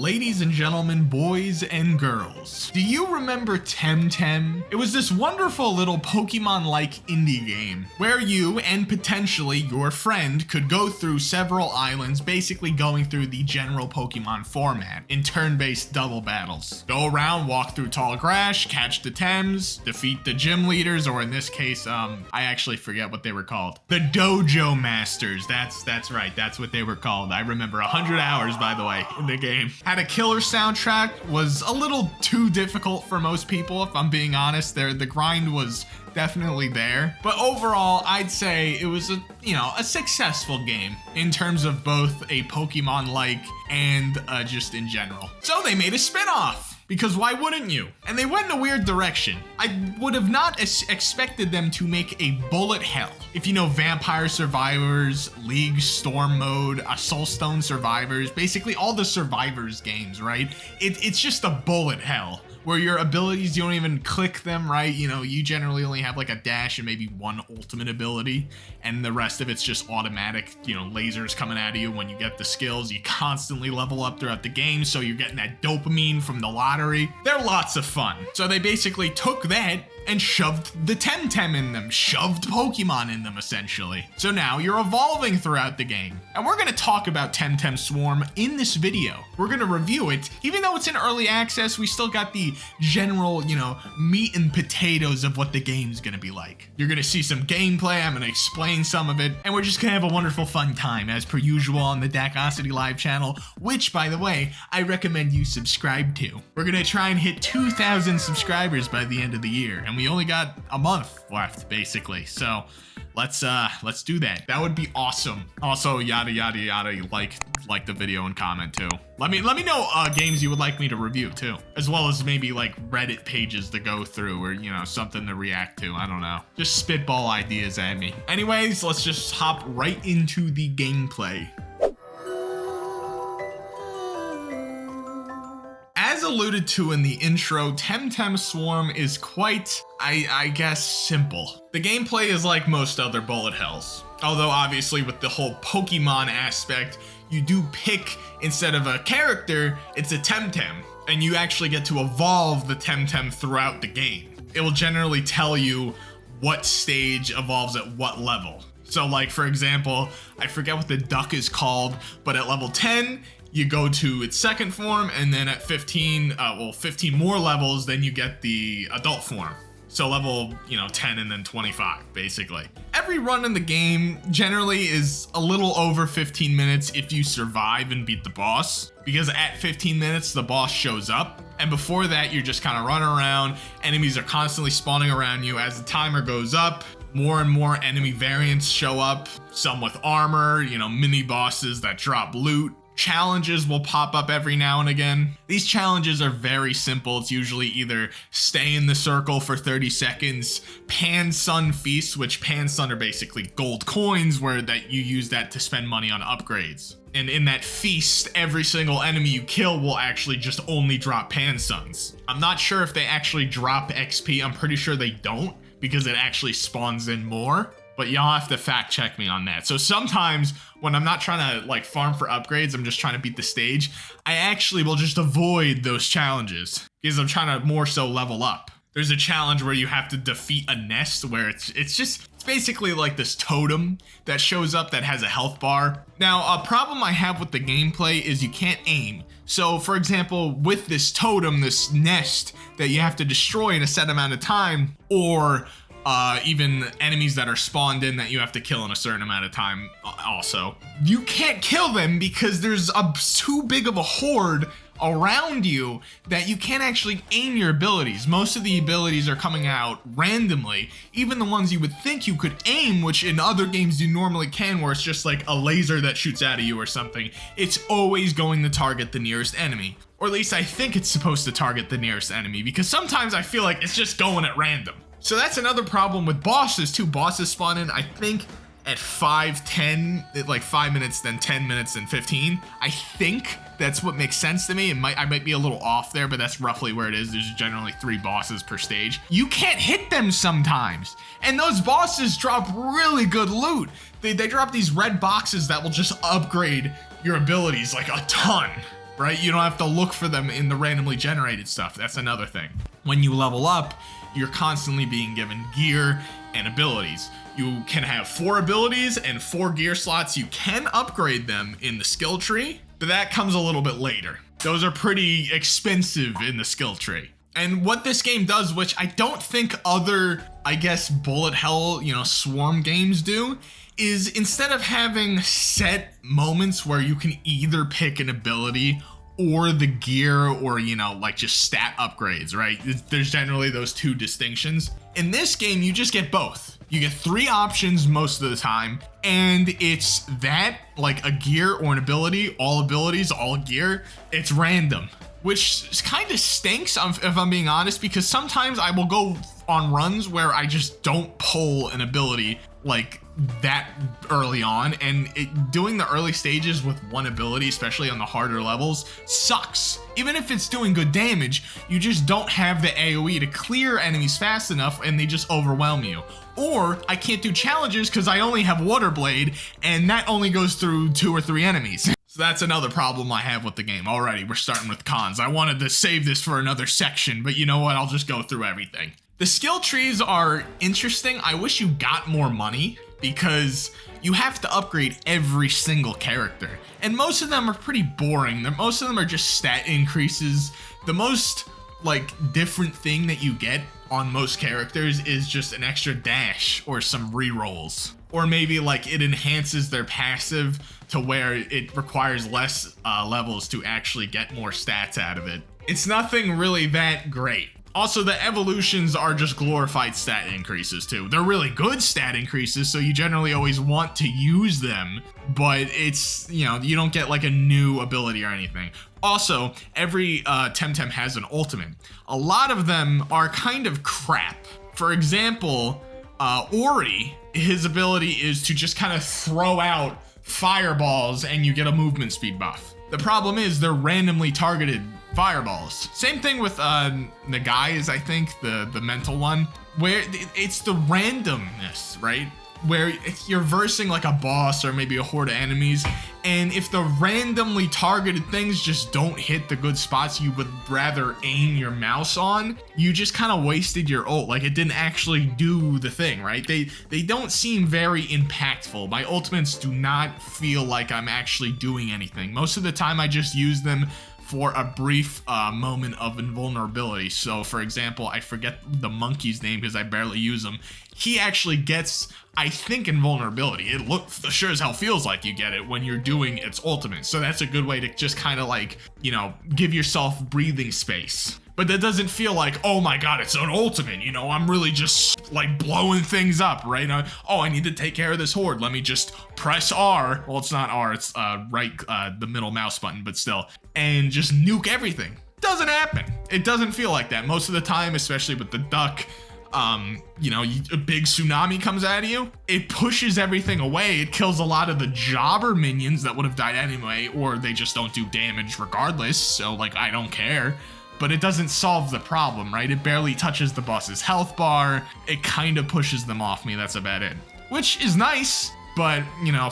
Ladies and gentlemen, boys and girls, do you remember Temtem? It was this wonderful little Pokemon-like indie game where you and potentially your friend could go through several islands, basically going through the general Pokemon format in turn-based double battles. Go around, walk through tall grass, catch the Tems, defeat the gym leaders, or in this case, I actually forget what they were called. The Dojo Masters. That's right, that's what they were called. I remember 100 hours, by the way, in the game. Had a killer soundtrack, was a little too difficult for most people, if I'm being honest. The grind was definitely there, but overall I'd say it was a successful game in terms of both a Pokemon-like and just in general. So they made a spin-off. Because why wouldn't you? And they went in a weird direction. I would have not expected them to make a bullet hell. If you know Vampire Survivors, League Storm Mode, Soulstone Survivors, basically all the Survivors games, right? It's just a bullet hell where your abilities, you don't even click them, right? You know, you generally only have like a dash and maybe one ultimate ability, and the rest of it's just automatic, you know, lasers coming at you when you get the skills. You constantly level up throughout the game, so you're getting that dopamine from the lottery. They're lots of fun. So they basically took that and shoved the Temtem in them, shoved Pokemon in them essentially. So now you're evolving throughout the game. And we're gonna talk about Temtem Swarm in this video. We're gonna review it. Even though it's in early access, we still got the general, you know, meat and potatoes of what the game's gonna be like. You're gonna see some gameplay, I'm gonna explain some of it, and we're just gonna have a wonderful fun time as per usual on the Dakosity Live channel, which by the way, I recommend you subscribe to. We're gonna try and hit 2,000 subscribers by the end of the year, and we only got a month left basically, so let's do that. That would be awesome. Also, yada yada yada, like the video and comment too. Let me know games you would like me to review too, as well as maybe like Reddit pages to go through, or you know, something to react to. I don't know, just spitball ideas at me. Anyways, let's just hop right into the gameplay. As alluded to in the intro, Temtem Swarm is quite, I guess, simple. The gameplay is like most other bullet hells, although obviously with the whole Pokemon aspect, you do pick, instead of a character, it's a Temtem, and you actually get to evolve the Temtem throughout the game. It will generally tell you what stage evolves at what level. So like, for example, I forget what the duck is called, but at level 10, you go to its second form, and then at 15 more levels, then you get the adult form. So level, 10 and then 25, basically. Every run in the game generally is a little over 15 minutes if you survive and beat the boss, because at 15 minutes, the boss shows up. And before that, you're just kind of running around. Enemies are constantly spawning around you. As the timer goes up, more and more enemy variants show up, some with armor, mini bosses that drop loot. Challenges will pop up every now and again. These challenges are very simple. It's usually either stay in the circle for 30 seconds, Pan Sun Feast, which Pan Sun are basically gold coins that you use that to spend money on upgrades. And in that feast, every single enemy you kill will actually just only drop Pan Suns. I'm not sure if they actually drop XP. I'm pretty sure they don't, because it actually spawns in more. But y'all have to fact check me on that. So sometimes when I'm not trying to farm for upgrades, I'm just trying to beat the stage, I actually will just avoid those challenges because I'm trying to more so level up. There's a challenge where you have to defeat a nest where it's basically like this totem that shows up that has a health bar. Now, a problem I have with the gameplay is you can't aim. So for example, with this totem, this nest that you have to destroy in a set amount of time, or even enemies that are spawned in that you have to kill in a certain amount of time also. You can't kill them because there's too big of a horde around you that you can't actually aim your abilities. Most of the abilities are coming out randomly, even the ones you would think you could aim, which in other games you normally can, where it's just like a laser that shoots out of you or something. It's always going to target the nearest enemy. Or at least I think it's supposed to target the nearest enemy, because sometimes I feel like it's just going at random. So that's another problem with bosses too. Bosses spawn in, I think, at 5:10, like 5 minutes, then 10 minutes, then 15. I think that's what makes sense to me. I might be a little off there, but that's roughly where it is. There's generally 3 bosses per stage. You can't hit them sometimes. And those bosses drop really good loot. They drop these red boxes that will just upgrade your abilities like a ton. right? You don't have to look for them in the randomly generated stuff. That's another thing. When you level up, you're constantly being given gear and abilities. You can have 4 abilities and 4 gear slots. You can upgrade them in the skill tree, but that comes a little bit later. Those are pretty expensive in the skill tree. And what this game does, which I don't think other, I guess, bullet hell, swarm games do, is instead of having set moments where you can either pick an ability or the gear or, like just stat upgrades, right? There's generally those 2 distinctions. In this game, you just get both. You get 3 options most of the time, and it's that, like a gear or an ability, all abilities, all gear. It's random, which kind of stinks if I'm being honest, because sometimes I will go on runs where I just don't pull an ability like that early on, and doing the early stages with 1 ability, especially on the harder levels, sucks. Even if it's doing good damage, you just don't have the AoE to clear enemies fast enough and they just overwhelm you. Or I can't do challenges because I only have Water Blade, and that only goes through 2 or 3 enemies. So that's another problem I have with the game. Alrighty, we're starting with cons. I wanted to save this for another section, but you know what? I'll just go through everything. The skill trees are interesting. I wish you got more money because you have to upgrade every single character. And most of them are pretty boring. Most of them are just stat increases. The most different thing that you get on most characters is just an extra dash or some rerolls. Or maybe it enhances their passive to where it requires less levels to actually get more stats out of it. It's nothing really that great. Also, the evolutions are just glorified stat increases too. They're really good stat increases, so you generally always want to use them, but it's, you don't get a new ability or anything. Also, every Temtem has an ultimate. A lot of them are kind of crap. For example, Ori, his ability is to just kind of throw out fireballs and you get a movement speed buff. The problem is they're randomly targeted fireballs. Same thing with the guys, I think, the mental one, where it's the randomness, right? Where if you're versing a boss or maybe a horde of enemies, and if the randomly targeted things just don't hit the good spots you would rather aim your mouse on, you just kind of wasted your ult. It didn't actually do the thing, right? They don't seem very impactful. My ultimates do not feel like I'm actually doing anything. Most of the time I just use them for a brief moment of invulnerability. So for example, I forget the monkey's name because I barely use him. He actually gets, I think, invulnerability. It sure as hell feels like you get it when you're doing its ultimate. So that's a good way to just kind of give yourself breathing space. But that doesn't feel like, oh my god, it's an ultimate, I'm really just blowing things up, right? Oh, I need to take care of this horde. Let me just press R. Well, it's not R, it's the middle mouse button, but still. And just nuke everything. Doesn't happen. It doesn't feel like that. Most of the time, especially with the duck, a big tsunami comes at you, it pushes everything away. It kills a lot of the jobber minions that would have died anyway, or they just don't do damage regardless. So I don't care. But it doesn't solve the problem, right? It barely touches the boss's health bar. It kind of pushes them off me. That's about it. Which is nice, but,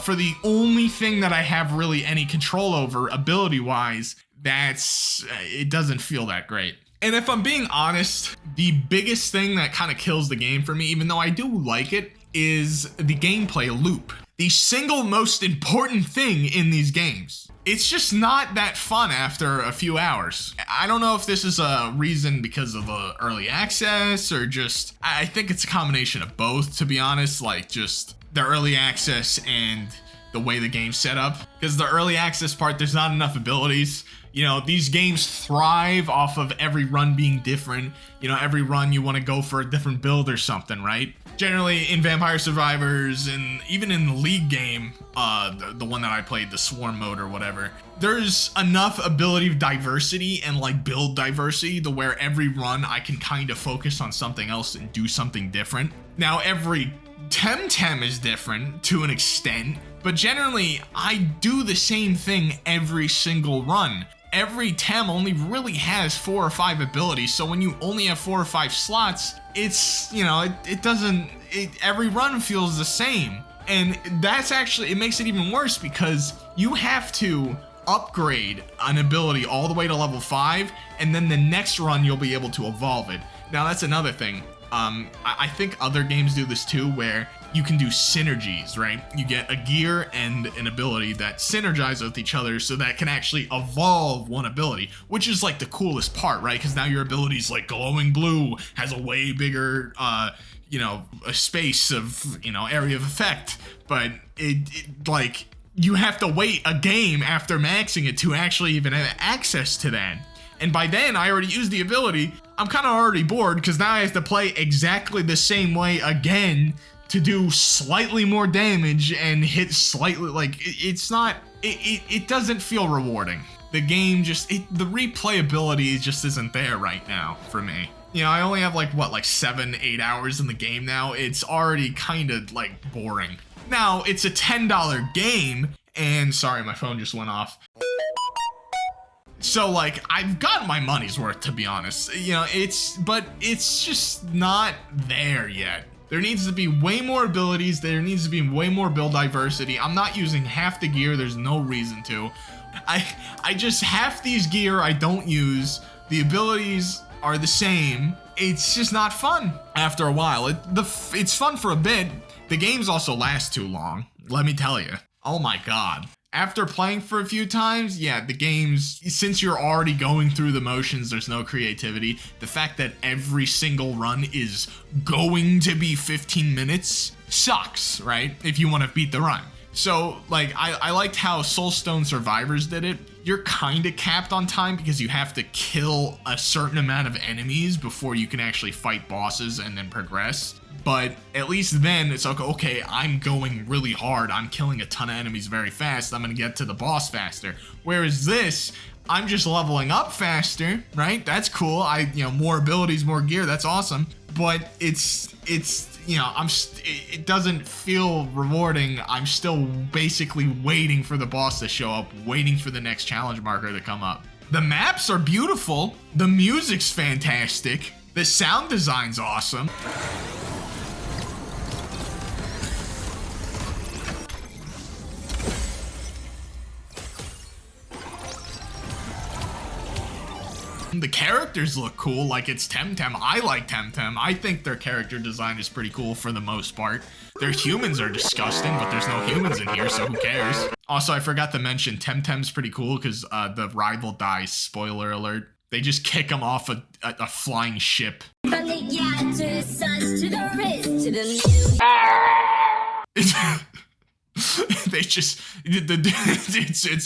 for the only thing that I have really any control over ability-wise, it doesn't feel that great. And if I'm being honest, the biggest thing that kind of kills the game for me, even though I do like it, is the gameplay loop. The single most important thing in these games. It's just not that fun after a few hours. I don't know if this is a reason because of the early access or just, I think it's a combination of both, to be honest, just the early access and the way the game's set up. Because the early access part, there's not enough abilities. These games thrive off of every run being different. Every run you want to go for a different build or something, right? Generally in Vampire Survivors and even in the League game, the one that I played, the Swarm mode or whatever, there's enough ability diversity and build diversity to where every run I can kind of focus on something else and do something different. Now every Temtem is different to an extent, but generally I do the same thing every single run. Every Tem only really has 4 or 5 abilities, so when you only have 4 or 5 slots, it's, every run feels the same. And that's actually, it makes it even worse because you have to upgrade an ability all the way to level 5, and then the next run you'll be able to evolve it. Now that's another thing. I think other games do this too, where you can do synergies, right? You get a gear and an ability that synergize with each other so that can actually evolve one ability, which is like the coolest part, right? Because now your ability's like glowing blue, has a way bigger, you know, a space of, you know, area of effect, but it like, you have to wait a game after maxing it to actually even have access to that. And by then, I already used the ability. I'm kind of already bored because now I have to play exactly the same way again to do slightly more damage and hit slightly, like, it's not, it doesn't feel rewarding. The game just, the replayability just isn't there right now for me. You know, I only have like, what, like 7-8 hours in the game now. It's already kind of like boring. Now, it's a $10 game, and sorry, my phone just went off. So like, I've got my money's worth, to be honest. You know, but it's just not there yet. There needs to be way more abilities. There needs to be way more build diversity. I'm not using half the gear. There's no reason to. I just, half these gear I don't use. The abilities are the same. It's just not fun after a while. It's fun for a bit. The games also last too long, let me tell you. Oh my God. After playing for a few times, yeah, the games, since you're already going through the motions, there's no creativity. The fact that every single run is going to be 15 minutes sucks, right? If you want to beat the run. So, like, I liked how Soulstone Survivors did it. You're kind of capped on time because you have to kill a certain amount of enemies before you can actually fight bosses and then progress. But at least then it's like, okay, I'm going really hard. I'm killing a ton of enemies very fast. I'm going to get to the boss faster. Whereas this, I'm just leveling up faster, right? That's cool. You know, more abilities, more gear. That's awesome. But it's, you know, it doesn't feel rewarding. I'm still basically waiting for the boss to show up, waiting for the next challenge marker to come up. The maps are beautiful. The music's fantastic. The sound design's awesome. The characters look cool, like it's Temtem. I like Temtem. I think their character design is pretty cool for the most part. Their humans are disgusting, but there's no humans in here, so who cares? Also, I forgot to mention, Temtem's pretty cool because the rival dies, spoiler alert. They just kick him off a flying ship. From the yacht to the suns to the wrist to the they just,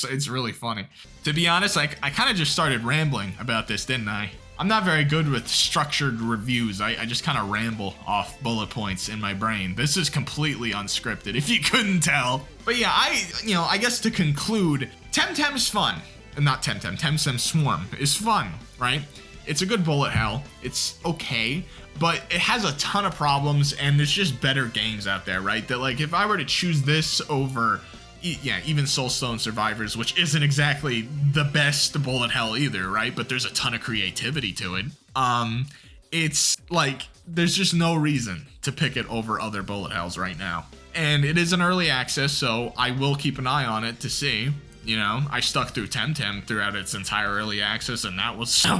it's really funny. To be honest, I kind of just started rambling about this, didn't I? I'm not very good with structured reviews. I just kind of ramble off bullet points in my brain. This is completely unscripted, if you couldn't tell. But yeah, I guess to conclude, Temtem's fun. Not Temtem, Temtem Swarm is fun, right? It's a good bullet hell. It's okay, but it has a ton of problems, and there's just better games out there, right? That, like, if I were to choose this over, yeah, even Soulstone Survivors, which isn't exactly the best bullet hell either, right? But there's a ton of creativity to it. It's like, there's just no reason to pick it over other bullet hells right now. And it is an early access, so I will keep an eye on it to see. You know, I stuck through Temtem throughout its entire early access, and that was so,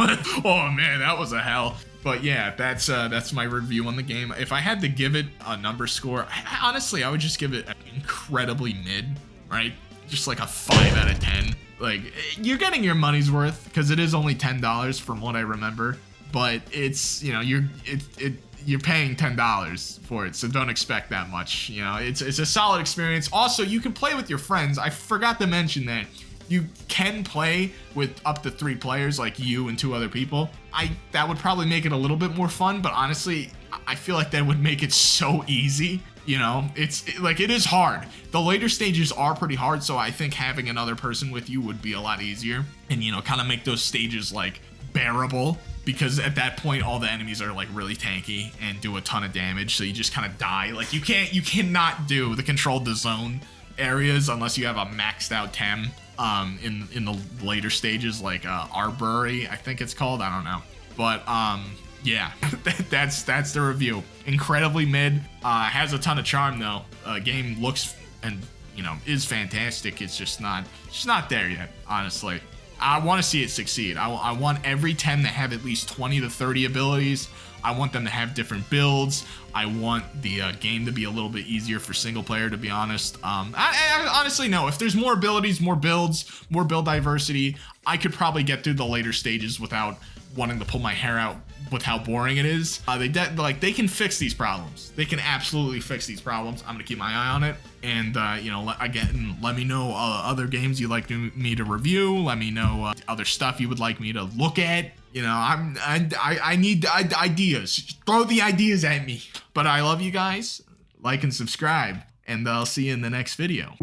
oh man, that was a hell. But yeah, that's my review on the game. If I had to give it a number score, honestly, I would just give it an incredibly mid, right? Just like a 5 out of 10. Like, you're getting your money's worth because it is only $10 from what I remember. But it's, you know, you're paying $10 for it, so don't expect that much. You know, it's a solid experience. Also, you can play with your friends. I forgot to mention that you can play with up to 3 players, like you and 2 other people. That would probably make it a little bit more fun, but honestly, I feel like that would make it so easy. You know, it is hard. The later stages are pretty hard, so I think having another person with you would be a lot easier, and, you know, kind of make those stages like bearable. Because at that point, all the enemies are like really tanky and do a ton of damage, so you just kind of die. Like, you cannot do the controlled the zone areas unless you have a maxed out Tem. In the later stages, like Arbury, I think it's called. I don't know, but yeah, that's the review. Incredibly mid. Has a ton of charm though. Game looks and you know, is fantastic. It's just not there yet, honestly. I want to see it succeed. I want every Tem to have at least 20 to 30 abilities. I want them to have different builds. I want the game to be a little bit easier for single player, to be honest. I honestly, no. If there's more abilities, more builds, more build diversity, I could probably get through the later stages without wanting to pull my hair out with how boring it is. They can fix these problems. They can absolutely fix these problems. I'm gonna keep my eye on it. And you know, again, let me know other games you'd like me to review. Let me know other stuff you would like me to look at. You know, I need ideas. Throw the ideas at me. But I love you guys. Like and subscribe, and I'll see you in the next video.